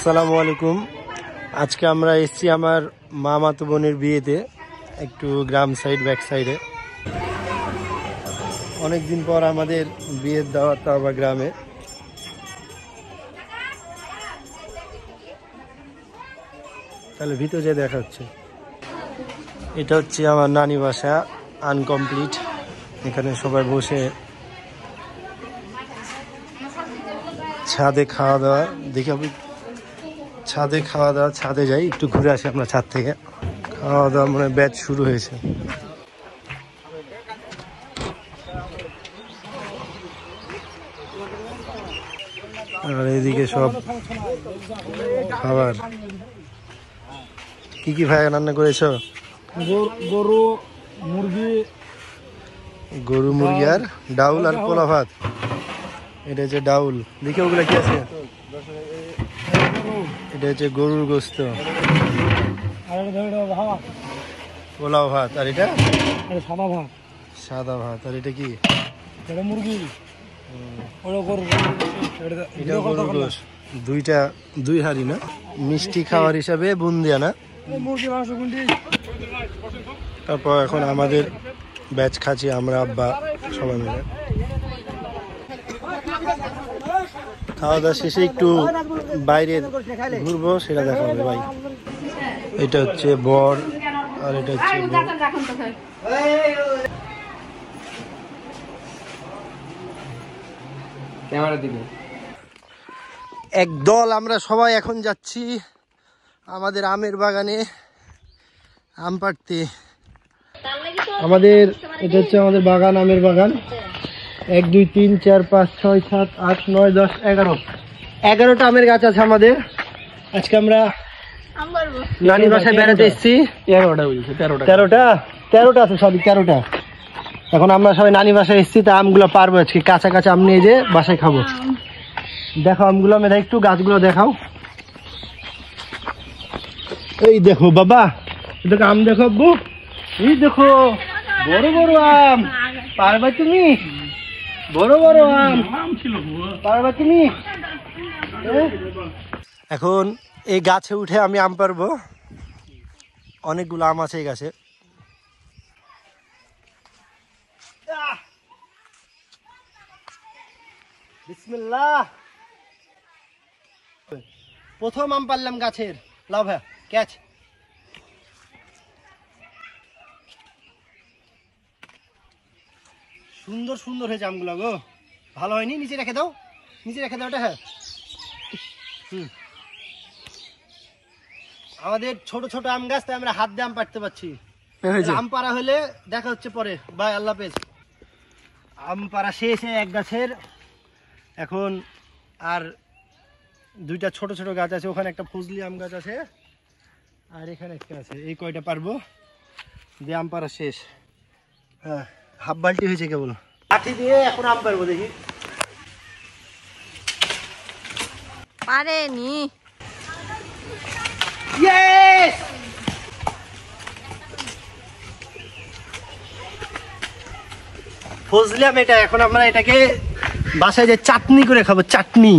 আসসালামু আলাইকুম। আজকে আমরা এসেছি আমার মামাতো বোনের বিয়েতে, একটু গ্রাম সাইড ব্যাক সাইডে। অনেকদিন পর আমাদের বিয়ের দাওয়াত, আবার গ্রামে। তাহলে ভিতরে যে দেখা হচ্ছে, এটা হচ্ছে আমার নানি বাসা, আনকমপ্লিট। এখানে সবাই বসে ছাদে খাওয়া দাওয়া দেখি। আমি ছাদে খাওয়া দাওয়া, ছাদে যাই, একটু ঘুরে আসি আমরা ছাদ থেকে। খাওয়া দাওয়া মানে ব্যাচ শুরু হয়েছে। আর এদিকে সব খাবার। কি কি ভাই রান্না করেছো? গরু মুরগি আর ডাউল আর পোলা ভাত। এটা হচ্ছে ডাউল। দেখি ওগুলা কি আছে। এটা হচ্ছে গরুর গোস্ত, পোলাও ভাত। আর এটা সাদা ভাত। আর এটা কি? মুরগি। এটা গরুর গোস্ত। দুই হাড়ি না? মিষ্টি খাওয়ার হিসাবে বুন্দিয়া না? তারপর এখন আমাদের ব্যাচ খাচ্ছি আমরা, আব্বা সবাই মিলে। খাওয়া দাওয়া শেষে একটু বাইরে ঘুরবো, সেটা দেখা হবে ভাই। এটা হচ্ছে বর আর এটা হচ্ছে একদল। আমরা সবাই এখন যাচ্ছি আমাদের আমের বাগানে আম পাড়তে। আমাদের এটা হচ্ছে আমাদের বাগান, আমের বাগান। 1 2 3 4 5 6 7 8 9 10 11টা আমের গাছ আছে আমাদের। আজকে আমরা নানি বাসায় বেড়াতে এসেছি। 13টা আছে, সবই 13টা। এখন আমরা সবাই নানি বাসায় এসেছি, তা আমগুলো পারবো আজকে। কাঁচা কাঁচা আম নিয়ে যে বাসায় খাবো। দেখাও আমগুলো, মেয়েরা একটু গাছগুলো দেখাও। এই দেখো বাবা, দেখো আম, দেখো আব্বু, এই দেখো বড় বড় আম। পারবা তুমি? বড় বড় আম পারবা তুমি? এখন এই গাছে উঠে আমি আম পারবো। অনেকগুলো আম আছে এই গাছে। বিসমিল্লাহ। প্রথম আম পারলাম গাছের। লাভ হ্যাঁ ক্যাচ। সুন্দর সুন্দর হয়েছে আমগুলো গো। ভালো হয়নি? নিচে রেখে দাও, নিচে রেখে দাও ওটা। হ্যাঁ, আমাদের ছোট ছোট আম গাছ, তাই আমরা হাত দিয়ে আম পাড়তে পারছি। আম পাড়া হলে দেখা হচ্ছে পরে। বাই, আল্লাহ হাফেজ। আম পাড়া শেষে এক গাছের। এখন আর 2টা ছোট ছোট গাছ আছে। ওখানে একটা ফজলি আম গাছ আছে, আর এখানে একটা আছে। এই কয়টা পারবো দিয়ে আম পাড়া শেষ। হ্যাঁ, হাফ বালতি হয়েছে কেবল। লাঠি দিয়ে এখন আম পারবো, দেখি পারেনি। ফজলি আম এটা। এখন আমরা এটাকে বাসায় যে চাটনি করে খাবো, চাটনি।